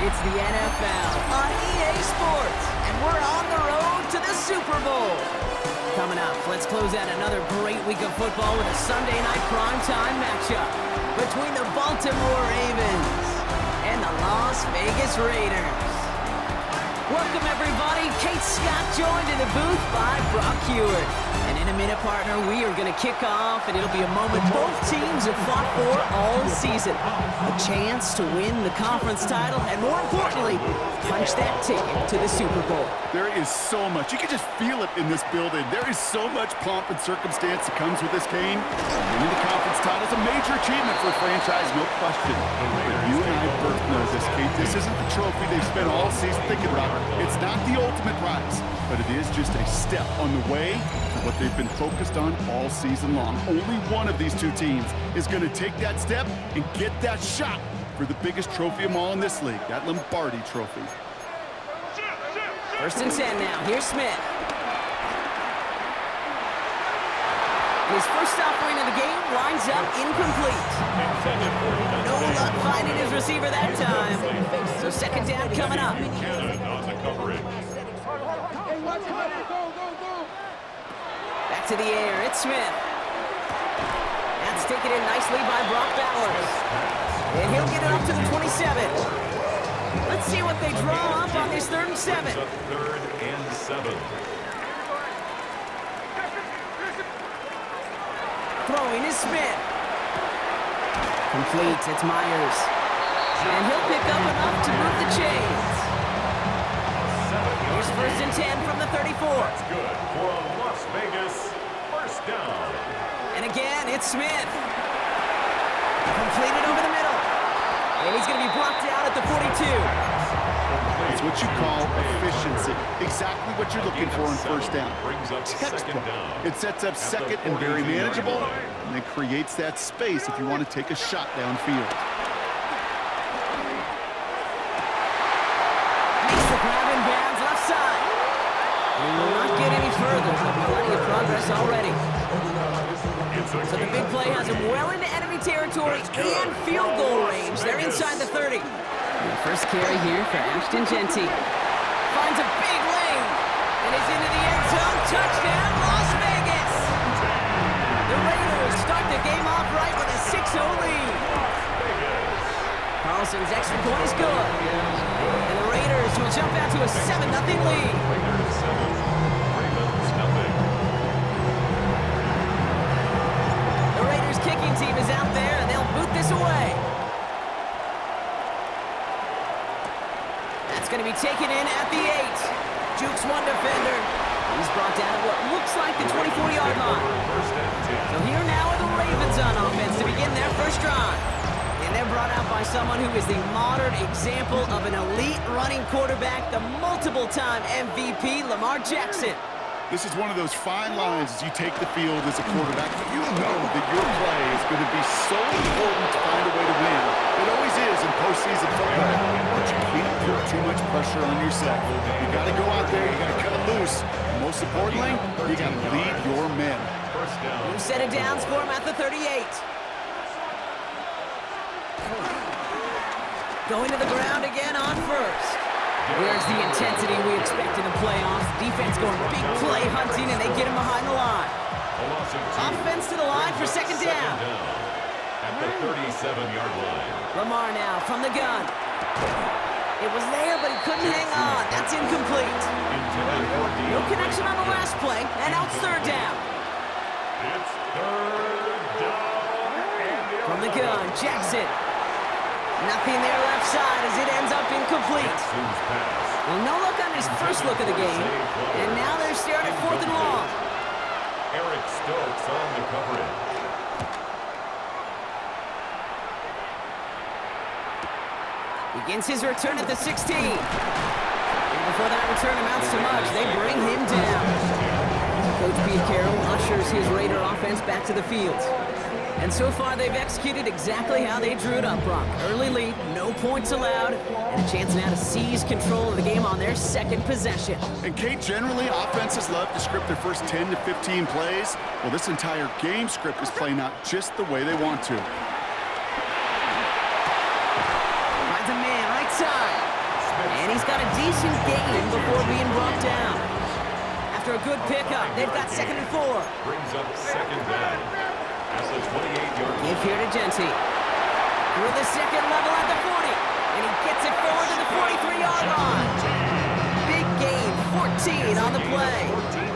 It's the NFL on EA Sports, and we're on the road to the Super Bowl. Coming up, let's close out another great week of football with a Sunday night primetime matchup between the Baltimore Ravens and the Las Vegas Raiders. Welcome, everybody. Kate Scott joined in the booth by Brock Hewitt. And in a minute, partner, we are going to kick off, and it'll be a moment both teams have fought for all season. A chance to win the conference title, and more importantly, punch that ticket to the Super Bowl. There is so much. You can just feel it in this building. There is so much pomp and circumstance that comes with this game. Winning the conference title is a major achievement for a franchise, no question. But you and I both know this, Kate. This isn't the trophy they've spent all season thinking about. It's not the ultimate prize, but it is just a step on the way to what they've been focused on all season long. Only one of these two teams is going to take that step and get that shot for the biggest trophy of all in this league, that Lombardi trophy. First and 10 now. Here's Smith. His first offering of the game lines up incomplete. No luck finding his receiver that time. So second down coming up. Back to the air. It's Smith. That's taken in nicely by Brock Bowers. And he'll get it up to the 27. Let's see what they draw up on this 3rd and 7. Third and 7. Throwing is Smith. Complete. It's Myers. And he'll pick up enough to move the chains. Here's 1st and 10 from the 34. That's good for a Las Vegas first down. And again, it's Smith. Completed over the middle. And he's going to be blocked out at the 42. It's what you call efficiency. Exactly what you're looking for in first down. Textbook. It sets up second and very manageable, and it creates that space if you want to take a shot downfield. Makes the grab in bounds left side. He will not get any further, but plenty of progress already. So the big play has him well into enemy territory and field goal range. They're inside the 30. The first carry here for Ashton Genty. Finds a big lane and is into the end zone. Touchdown, Las Vegas! The Raiders start the game off right with a 6-0 lead. Carlson's extra point is good. And the Raiders will jump out to a 7-0 lead. The Raiders kicking team is out there, and they'll boot this away. That's going to be taken in at the 8. Jukes one defender. He's brought down at what looks like the 24-yard line. So here now are the Ravens on offense to begin their first drive. And they're brought out by someone who is the modern example of an elite running quarterback, the multiple-time MVP, Lamar Jackson. This is one of those fine lines as you take the field as a quarterback. You know that your play is going to be so important to find a way to win. It always is in postseason football, but you can't put too much pressure on yourself. You got to go out there, you got to cut it loose. And most importantly, you got to lead your men. New set of downs for him at the 38. Going to the ground again on first. Where's the intensity we expect in the playoffs? Defense going big play hunting, and they get him behind the line. Offense to the line for second down. At the 37-yard line. Lamar now from the gun. It was there, but he couldn't hang on. That's incomplete. No connection on the last play, and now it's 3rd down. It's 3rd down. From the gun, Jackson. Nothing there left side as it ends up incomplete. Well, no look on his first look of the game. And now they're staring at 4th and long. Eric Stokes on the coverage. Begins his return at the 16. And before that return amounts to much, they bring him down. Coach Pete Carroll ushers his Raider offense back to the field. And so far, they've executed exactly how they drew it up, Brock. Early lead, no points allowed, and a chance now to seize control of the game on their second possession. And Kate, generally, offenses love to script their first 10 to 15 plays. Well, this entire game script is playing out just the way they want to. Finds a man right time. And he's got a decent gain before being brought down. After a good pickup, they've got 2nd and 4. Brings up 2nd down at the 28-yard line. Give here to Genty. Through the 2nd level at the 40. And he gets it forward to the 43-yard line. Big gain, 14 on the play.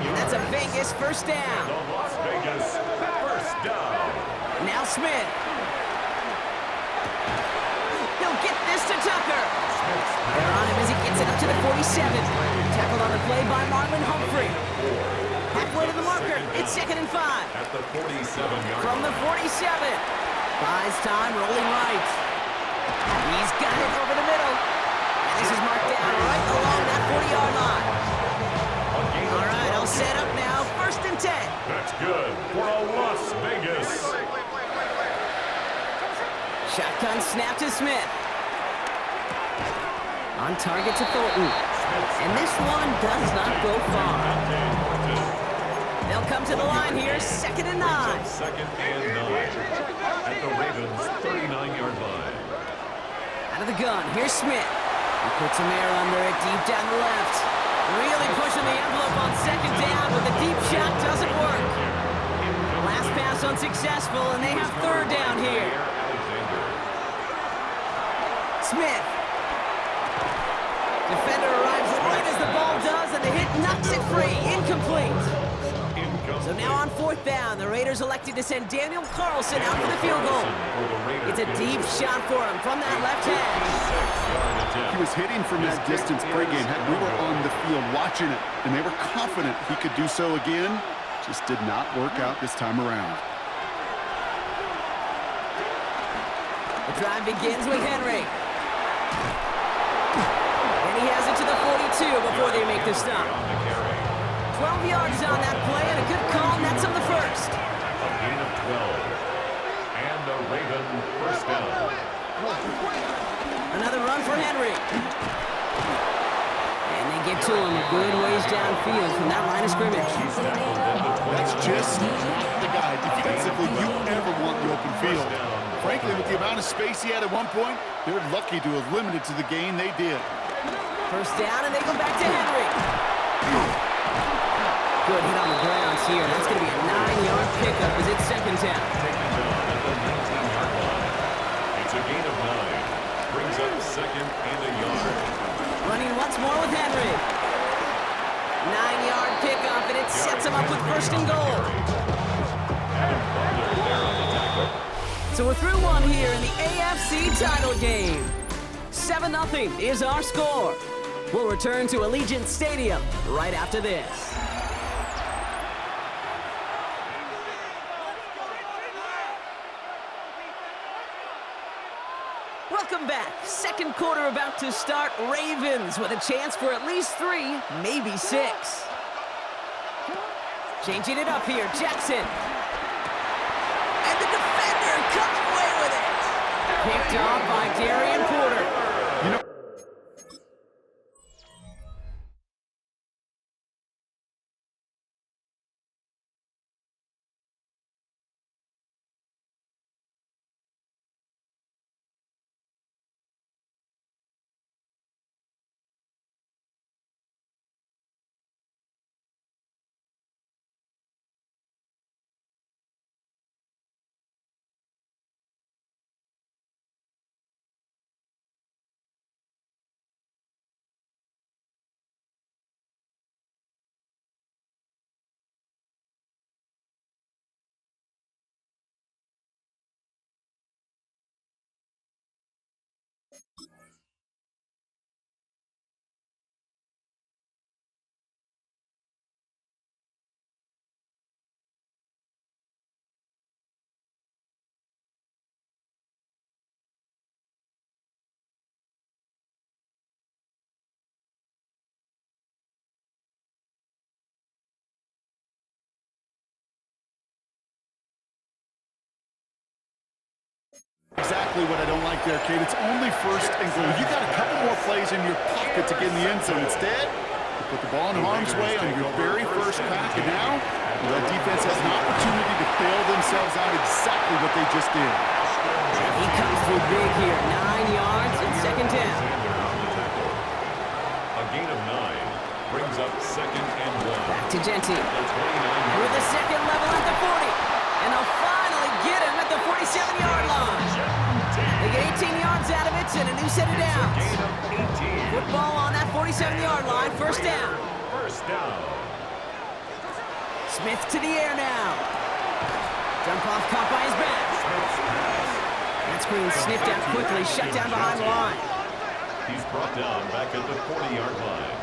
And that's a Vegas first down. The Las Vegas first down. Now Smith. He'll get this to Tucker. They're on him as he gets it up to the 47. Tackled on the play by Marlon Humphrey. Halfway to the marker. It's 2nd and 5. At the 47-yard From the 47. Buys time, rolling right. He's got it over the middle. And this is marked down right along that 40-yard line. All right, all set up now. 1st and 10. That's good for a Las Vegas. Shotgun snap to Smith. On target to Thornton. And this one does not go far. They'll come to the line here, 2nd and 9. 2nd and 9 at the Ravens 39-yard line. Out of the gun, here's Smith. He puts some air under it, deep down the left. Really pushing the envelope on 2nd down, but the deep shot doesn't work. Last pass unsuccessful, and they have 3rd down here. Smith. Defender arrives right as the ball does, and the hit knocks it free. Incomplete. So now on 4th down, the Raiders elected to send Daniel Carlson out for the field goal. It's a deep shot for him from that left hash. He was hitting from that distance pregame. Heck, we were on the field watching it, and they were confident he could do so again. Just did not work out this time around. The drive begins with Henry. And he has it to the 42 before they make the stop. 12 yards on that play, and a good call nets him the first. A gain of 12. And the Raven first down. Another run for Henry. And they get to him a good ways downfield from that line of scrimmage. That's just not the guy defensively you ever want in the open field. Frankly, with the amount of space he had at one point, they're lucky to have limited to the gain they did. First down, and they go back to Henry. Good hit on the grounds here. That's going to be a 9-yard pickup as it's 2nd down. It's a gain of 9. Brings up 2nd and a yard. Running once more with Henry. 9-yard pickup, and it sets him up with 1st and goal. So we're through one here in the AFC title game. 7-0 is our score. We'll return to Allegiant Stadium right after this. Welcome back. 2nd quarter about to start. Ravens with a chance for at least 3, maybe 6. Changing it up here, Jackson. And the defender comes away with it. Picked off by Darian Porter. You know, exactly what I don't like there, Kate. It's only 1st and goal. You got a couple more plays in your pocket to get in the end zone. Instead, you put the ball in harm's way on your very first crack, and now that defense has an opportunity to bail themselves out exactly what they just did. He comes through big here. 9 yards and second down. A gain of 9 brings up second and 1. Back to Genty. With the second level at the 40. And they'll finally get him at the 47-yard line. They get 18 yards out of it and a new set of downs. Football on that 47-yard line. First down. First down. Smith to the air now. Jump off caught by his back. That screen sniffed out quickly, shut down behind the line. He's brought down back at the 40-yard line.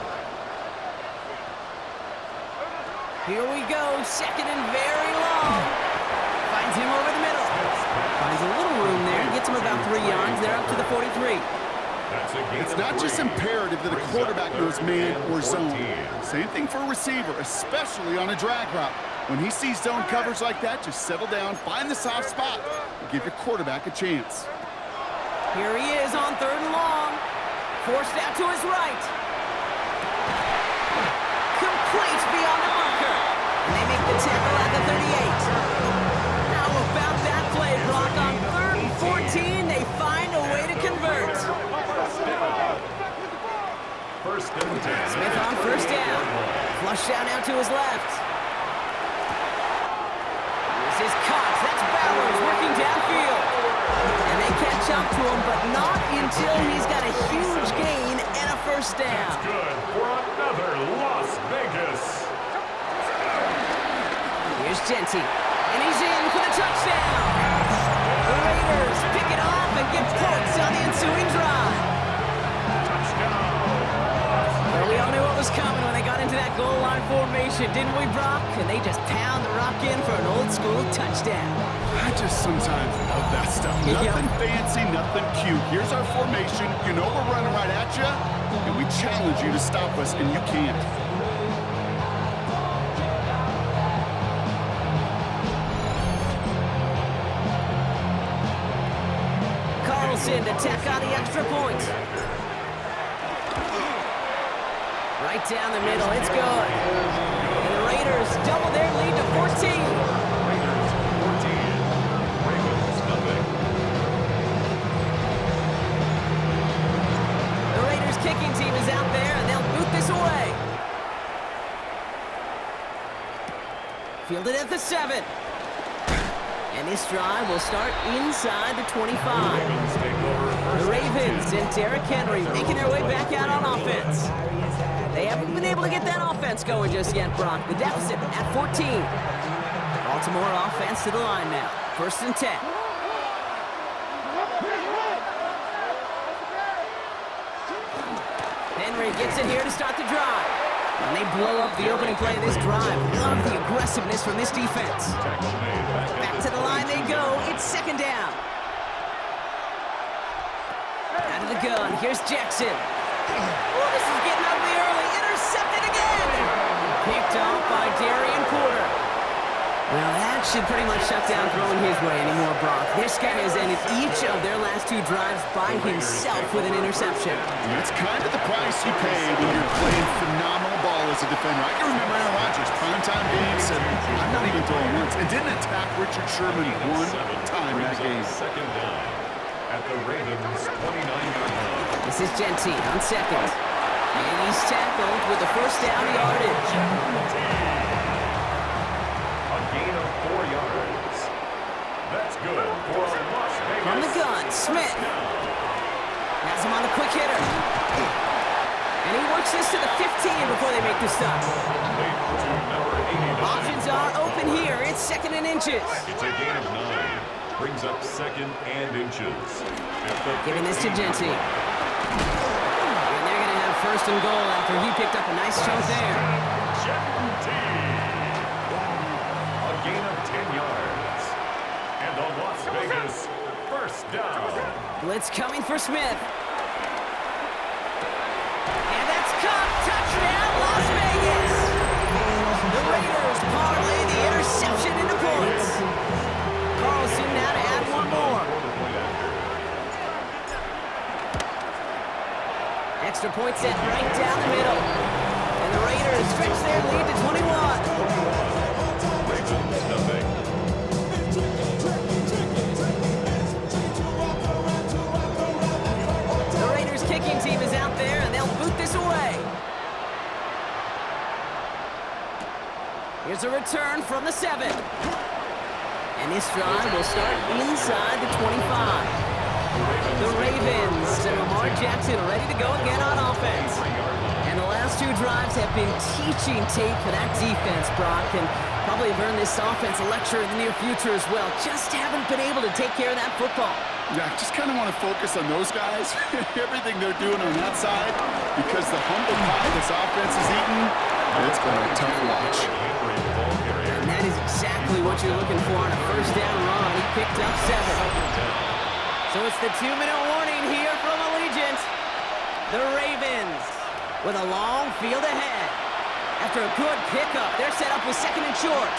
Here we go, second and very long. Finds him over the middle. Finds a little room there, gets him about 3 yards. They're up to the 43. It's not just imperative that a quarterback knows man or zone. Same thing for a receiver, especially on a drag route. When he sees zone coverage like that, just settle down, find the soft spot, and give your quarterback a chance. Here he is on third and long. Forced out to his right. Complete beyond the marker. And they make the tackle at the 38. How about that play, Brock? On third and 14, they find a way to convert. First and 10. Smith on first down. Flush down out to his left. This is Cox. That's Bowers working downfield. And they catch up to him, but not until he's got a huge gain and a first down. That's good for another Las Vegas. Here's Genty. And he's in for the touchdown. The Raiders pick it off and get points on the ensuing drive. Well, we all knew what was coming when they got into that goal line formation, didn't we, Brock? And they just pound the rock in for an old-school touchdown. I just sometimes love that stuff. Nothing fancy, nothing cute. Here's our formation. You know we're running right at you, and we challenge you to stop us, and you can't. Carlson to tack on the extra point. Right down the middle, it's good. And the Raiders double their lead to 14. Raiders 14. Ravens nothing. The Raiders kicking team is out there, and they'll boot this away. Fielded at the 7. And this drive will start inside the 25. Ravens take over. The Ravens and Derrick Henry making their way back out on offense. They haven't been able to get that offense going just yet, Brock. The deficit at 14. Baltimore offense to the line now. First and 10. Henry gets it here to start the drive. And they blow up the opening play of this drive. Love the aggressiveness from this defense. Back to the line they go. It's second down. Out of the gun. Here's Jackson. Oh, this is getting ugly early. Intercepted again. Picked off by Darian Porter. Well, that should pretty much shut down throwing his way anymore, Brock. This guy has ended each of their last 2 drives by himself with an interception. That's kind of the price you pay when you're playing phenomenal ball as a defender. I can remember Aaron Rodgers, primetime game, said, I'm not even throwing once, and didn't attack Richard Sherman one time that game. Second down at the Ravens 29-yard line. This is Genty on second. And he's tackled with the first down yardage. A gain of 4 yards. That's good for a Las Vegas. From the gun, Smith. Has him on the quick hitter. And he works this to the 15 before they make the stop. Options are open here. It's second and inches. It's a gain of 9. Brings up second and inches. Giving this to Genty. And they're going to have first and goal after he picked up a nice chunk there. A gain of 10 yards. And the Las Vegas first down. Blitz coming for Smith. And that's caught. Touchdown, Las Vegas. The Raiders parlay the interception into points. Carlson now to add one more. Extra point set right down the middle. And the Raiders stretch their lead to 21. Ravens nothing. Here's a return from the 7. And this drive will start inside the 25. The Ravens and Lamar Jackson ready to go again on offense. And the last 2 drives have been teaching tape for that defense, Brock, and probably have earned this offense a lecture in the near future as well. Just haven't been able to take care of that football. Yeah, I just kind of want to focus on those guys, everything they're doing on that side, because the humble pie this offense is eating, it's going to be a tough watch. And that is exactly what you're looking for on a first down run. He picked up 7. So it's the 2-minute warning here from Allegiant. The Ravens with a long field ahead. After a good pickup, they're set up with 2nd and short.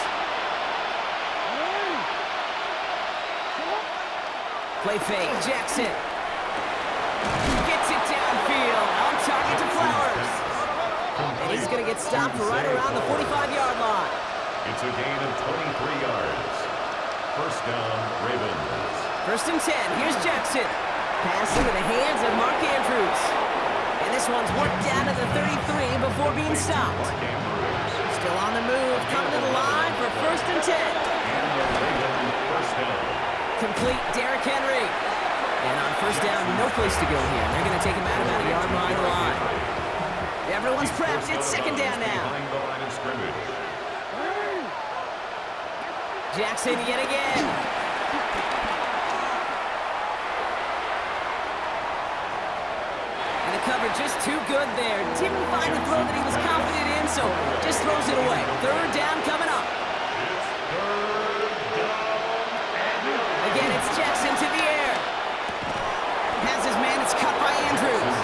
Play fake, Jackson. Gets it downfield, on target to Flowers. And he's going to get stopped right around the 45-yard line. It's a gain of 23 yards. First down, Ravens. 1st and 10, here's Jackson. Pass into the hands of Mark Andrews. And this one's worked down to the 33 before being stopped. Still on the move, coming to the line for 1st and 10. And the Ravens first down. Complete Derrick Henry. And on 1st down, no place to go here. They're going to take him out about a yard behind the line. Everyone's prepped. It's 2nd down now. Behind the line of scrimmage. Jackson yet again. And the cover just too good there. Didn't find the throw that he was confident in, so just throws it away. 3rd down coming up. Again, it's Jackson to the air. Has his man, it's cut by Andrews.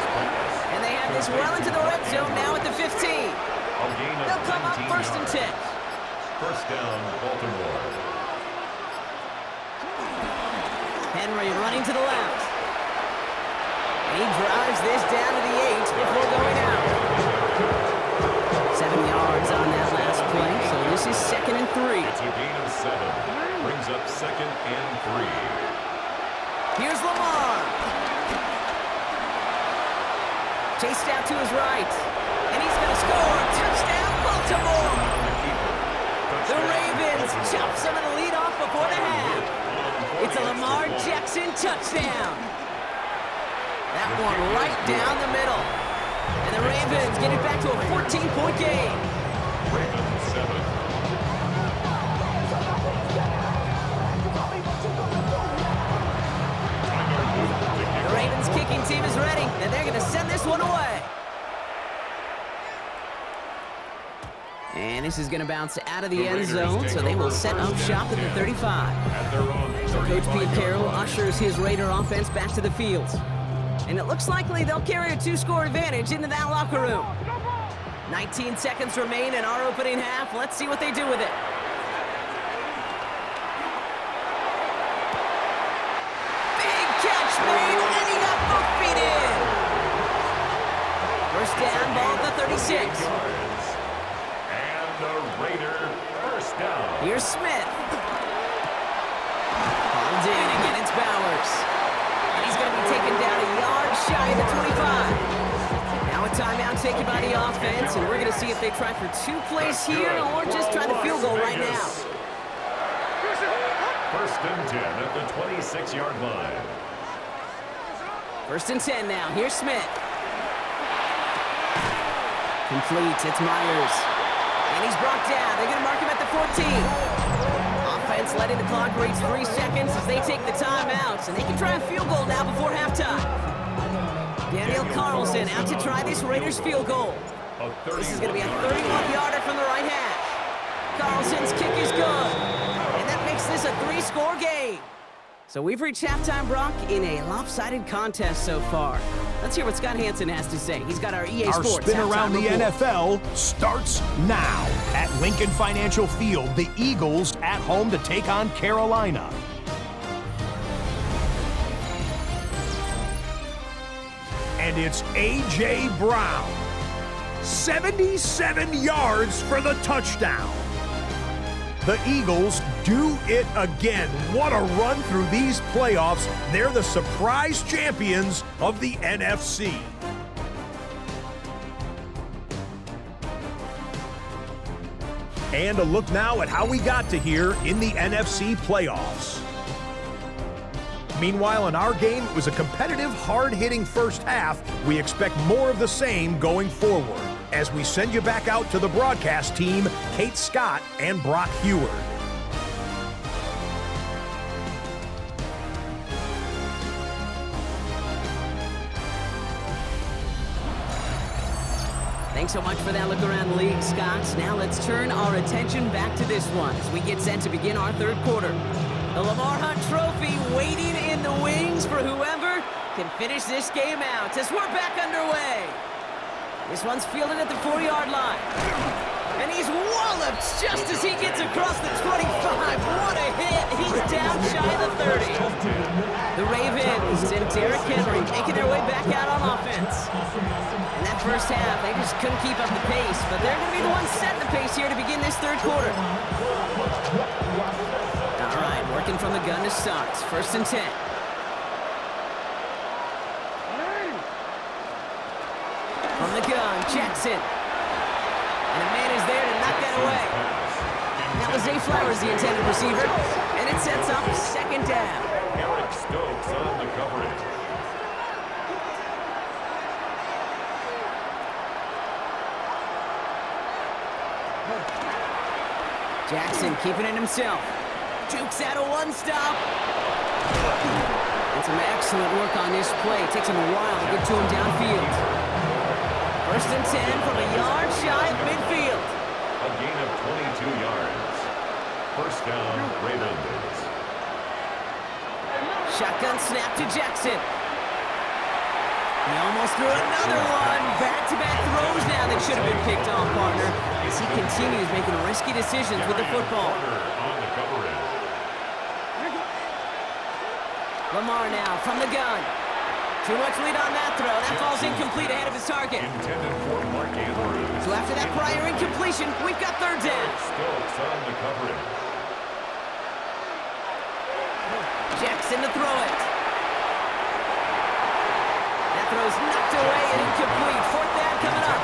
And they have this well into the red zone now at the 15. They'll come up 1st and 10. First down, Baltimore. Henry running to the left. And he drives this down to the 8 before going out. 7 yards on that last play, so this is 2nd and 3. It's a gain of 7. Brings up 2nd and 3. Here's Lamar. Chased out to his right. And he's going to score. Touchdown, Baltimore. The Ravens chop some of the lead off before the half. It's a Lamar Jackson touchdown. That one right down the middle. And the Ravens get it back to a 14-point game. Ravens 7. The Ravens kicking team is ready, and they're going to send this one away. And this is going to bounce out of the end zone, so they will set up shop at the 35. So Coach Pete Carroll ushers his Raider offense back to the field. And it looks likely they'll carry a 2-score advantage into that locker room. 19 seconds remain in our opening half. Let's see what they do with it. Big catch made, and he got both feet in. First down, ball at the 36. The Raider first down. Here's Smith. Hauled in, again it's Bowers. And he's going to be taken down a yard shy of the 25. Now a timeout taken by the offense, and we're going to see if they try for 2 plays here or just try the field goal right now. First and 10 at the 26-yard line. 1st and 10 now. Here's Smith. Complete. It's Myers. And he's brought down. They're going to mark him at the 14. Offense letting the clock reach 3 seconds as they take the timeouts. And they can try a field goal now before halftime. Daniel Carlson out to try this Raiders field goal. This is going to be a 31-yarder from the right half. Carlson's kick is good. And that makes this a 3-score game. So we've reached halftime, Brock, in a lopsided contest so far. Let's hear what Scott Hansen has to say. He's got our EA Our Sports spin around the report. NFL starts now. At Lincoln Financial Field, the Eagles at home to take on Carolina. And it's A.J. Brown. 77 yards for the touchdown. The Eagles do it again. What a run through these playoffs. They're the surprise champions of the NFC. And a look now at how we got to here in the NFC playoffs. Meanwhile, in our game, it was a competitive, hard-hitting first half. We expect more of the same going forward as we send you back out to the broadcast team, Kate Scott and Brock Heward. Thanks so much for that look around the league, Scott. Now let's turn our attention back to this one as we get set to begin our third quarter. The Lamar Hunt Trophy waiting in the wings for whoever can finish this game out as we're back underway. This one's fielded at the 4-yard line. And he's walloped just as he gets across the 25. What a hit. He's down shy of the 30. The Ravens and Derrick Henry making their way back out on offense. In that first half, they just couldn't keep up the pace, but they're going to be the ones setting the pace here to begin this third quarter. All right, working from the gun to start. First and 10. From the gun, Jackson. And a man is there to knock that away. That was Zay Flowers, the intended receiver. And it sets up second down. Eric Stokes on the coverage. Jackson keeping it himself. Jukes out a one-stop. And some excellent work on this play. It takes him a while to get to him downfield. First and 10 from a yard shy of midfield. A gain of 22 yards. First down, Ravens. Shotgun snap to Jackson. He almost threw another one. Back-to-back throws now that should have been picked off, partner, as he continues making risky decisions with the football. On the coverage. Lamar now from the gun. Too much lead on that throw. That falls incomplete ahead of his target. Intended for Mark Andrews. So after that prior incompletion, we've got third down. Stokes on the coverage. Jackson to throw it. That throw's knocked away and incomplete. Fourth down coming up.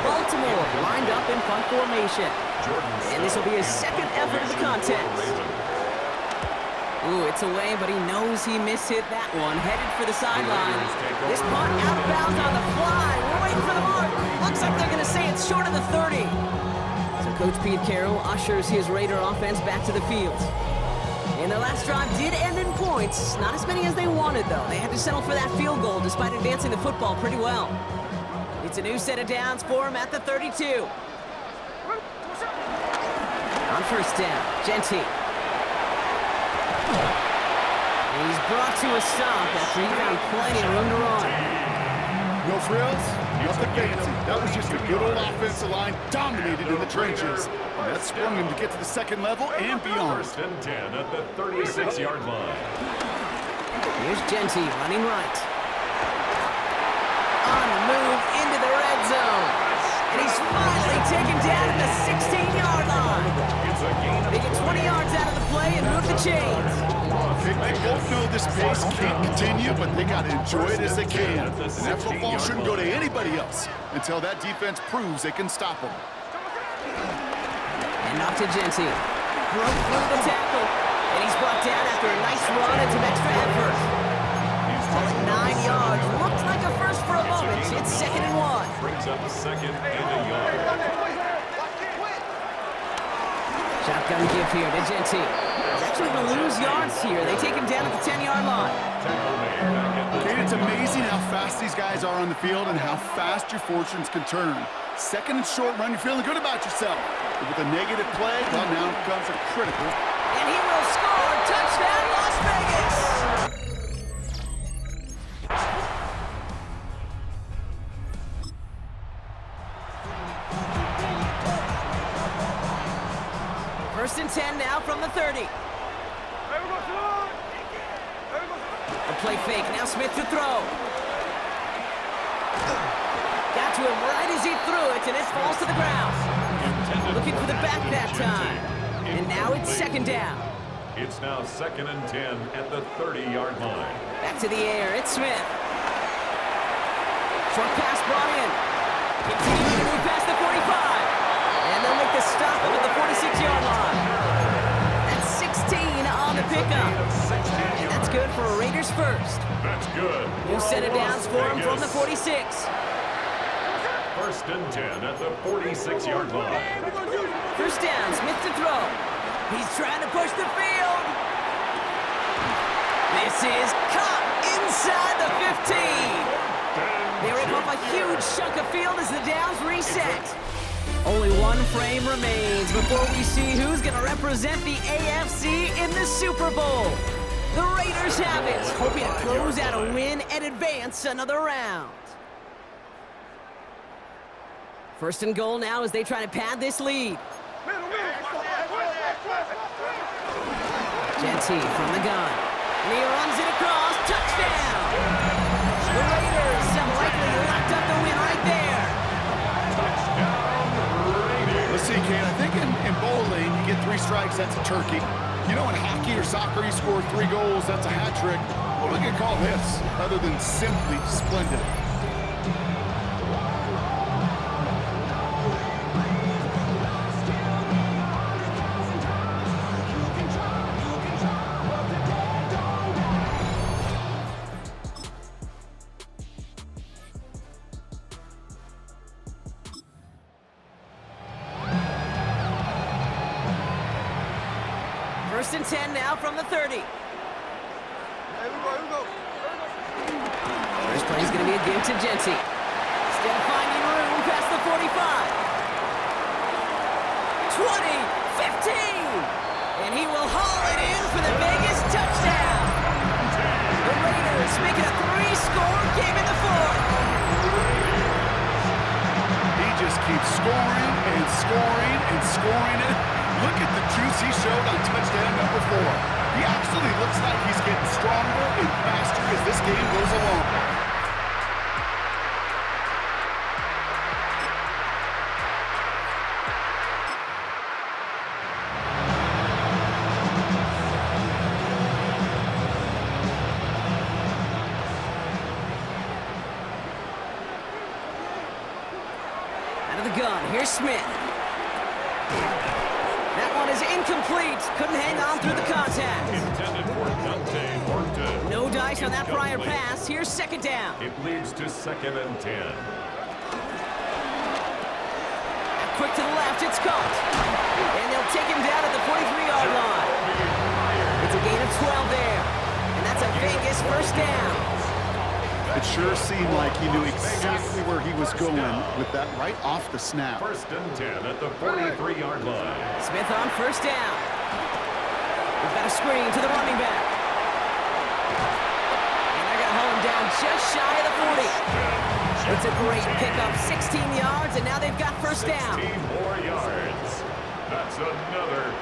Baltimore lined up in punt formation. And this will be his second effort of the contest. Ooh, it's away, but he knows he mishit that one. Headed for the sideline. This punt out of bounds on the fly. We're waiting for the mark. Looks like they're going to say it's short of the 30. So Coach Pete Carroll ushers his Raider offense back to the field. And their last drive did end in points. Not as many as they wanted, though. They had to settle for that field goal despite advancing the football pretty well. It's a new set of downs for him at the 32. On first down, Genty. He's brought to a stop after he found plenty of room to run. No frills, nothing fancy. That was just a good old offensive line dominated in the trenches. And that sprung him to get to the second level and beyond. First and 10 at the 36-yard line. Here's Genty running right. On the move into the red zone. And he's finally taken down at the 16-yard line. They get 20 yards out of the play and move the chains. They both know this pace can't continue, but they got to enjoy it as they can. And that football shouldn't go to anybody else until that defense proves they can stop them. And off to Genty. Broke through the tackle. And he's brought down after a nice run and some extra effort. Call it 9 yards. Looked like a first for a moment. It's second and 1. Brings up second and a yard. Shotgun give here to Genty. He's actually going to lose yards here. They take him down at the 10-yard line. Kate, it's amazing how fast these guys are on the field and how fast your fortunes can turn. Second and short run, you're feeling good about yourself. But with a negative play, well, now comes a critical. And he will score. Touchdown, Las Vegas! First and 10 now from the 30. A play fake. Now Smith to throw. Got to him right as he threw it, and it falls to the ground. Looking for the back that time. And now it's second down. It's now second and 10 at the 30-yard line. Back to the air. It's Smith. Short pass brought in. Continuing to move past the 45. And they'll make the stop at the 46-yard line. That's 16 on the pickup. And that's good for a Raiders first. That's good. New set of downs for him from the 46. First and 10 at the 46-yard line. First down, Smith to throw. He's trying to push the field. This is caught inside the 15. They rip off a huge chunk of field as the downs reset. Only one frame remains before we see who's going to represent the AFC in the Super Bowl. The Raiders have it, hoping to close out a win and advance another round. First and goal now as they try to pad this lead. Genty from the gun. And he runs it across. Touchdown! The Raiders have likely locked up the win right there. Let's see, Kane. I think in bowling, you get 3 strikes, that's a turkey. You know, in hockey or soccer, you score 3 goals, that's a hat trick. What are we going to call this other than simply splendid? First and 10 now from the 30. First play is going to be a give to Genty. Still finding room past the 45. 20, 15. And he will haul it in for the Vegas touchdown. The Raiders make it a 3-score game in the 4th. He just keeps scoring and scoring and scoring it. Look at the juice he showed on touchdown number 4. He actually looks like he's getting stronger and faster as this game goes along. Out of the gun, here's Smith. That one is incomplete. Couldn't hang on through the contact. Intended for Dante Orton. No dice on that prior pass. Here's second down. It leads to 2nd and 10. Quick to the left, it's caught. And they'll take him down at the 43-yard line. It's a gain of 12 there. And that's a Vegas first down. It sure seemed like he knew exactly where he was going with that right off the snap. First and 10 at the 43-yard line. Smith on first down. We've got a screen to the running back. And they're going to haul him down just shy of the 40. It's a great pickup, 16 yards, and now they've got first down. 16 more yards. That's another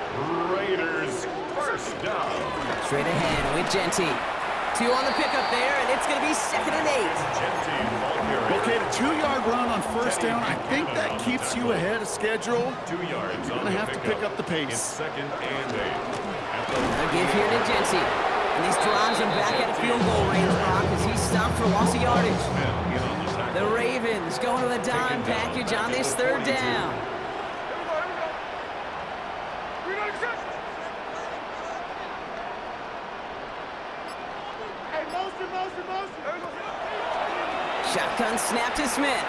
Raiders first down. Straight ahead with Genty. 2 on the pickup there, and it's going to be 2nd and 8. Okay, the 2-yard run on first down, I think that keeps you ahead of schedule. 2 yards. You're going to have to pick up the pace. 2nd and 8. Another give here to Genty. And these drives him back at a field goal range, Brock, as he's stopped for loss of yardage. The Ravens going with a dime package on this 3rd down. Shotgun snap to Smith.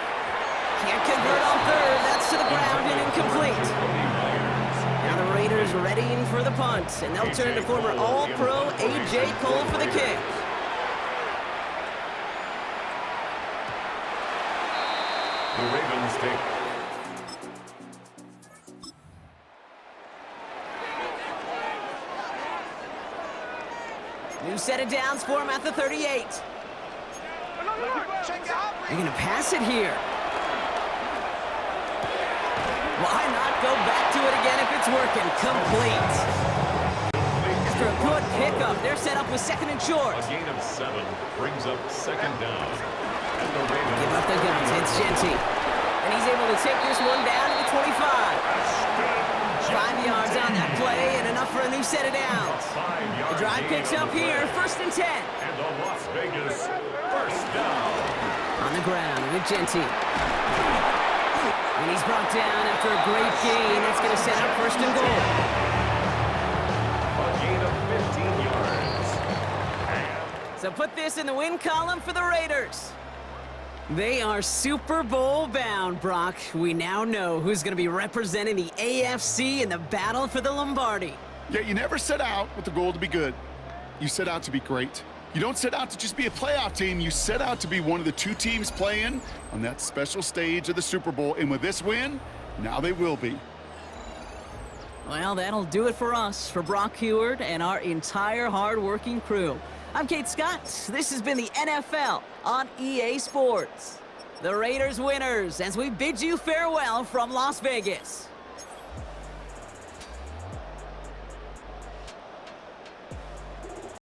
Can't convert on 3rd. That's to the ground and incomplete. Now the Raiders readying for the punt, and they'll turn to former All-Pro A.J. Cole for the kick. The Ravens take. New set of downs for him at the 38. They're going to pass it here. Why not go back to it again if it's working? Complete. After a good pickup, they're set up with 2nd and short. A gain of 7 brings up 2nd down. And the Ravens Give up the guns. It's Genty. And he's able to take this one down to the 25. 5 yards on that play and enough for a new set of downs. The drive picks up here, 1st and 10. And the Las Vegas first down. On the ground with Genty. And he's brought down after a great gain. That's going to set up first and goal. A gain of 15 yards. So put this in the win column for the Raiders. They are Super Bowl bound, Brock. We now know who's going to be representing the AFC in the battle for the Lombardi. Yeah, you never set out with the goal to be good. You set out to be great. You don't set out to just be a playoff team. You set out to be one of the two teams playing on that special stage of the Super Bowl. And with this win, now they will be. Well, that'll do it for us, for Brock Heward and our entire hard-working crew. I'm Kate Scott. This has been the NFL on EA Sports. The Raiders winners as we bid you farewell from Las Vegas.